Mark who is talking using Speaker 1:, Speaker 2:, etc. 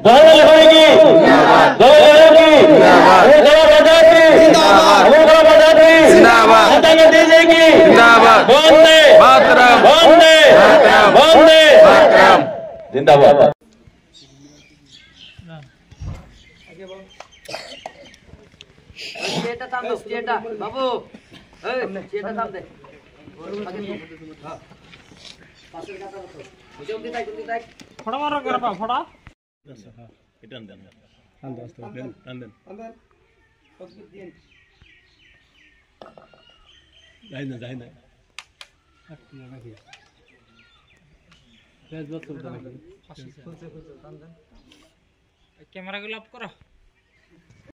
Speaker 1: जवाहरलाल नेहरू की जवाहरलाल की महात्मा गांधी जी की वंदे मातरम वंदे वंदे मातरम जिंदाबाद।
Speaker 2: चेटा थाम दो चेटा बाबू चेटा थाम दे
Speaker 3: फड़ा मारो कर पा फड़ा
Speaker 1: इटन देन
Speaker 3: अंदर जाइना कैमरा को लॉक करो।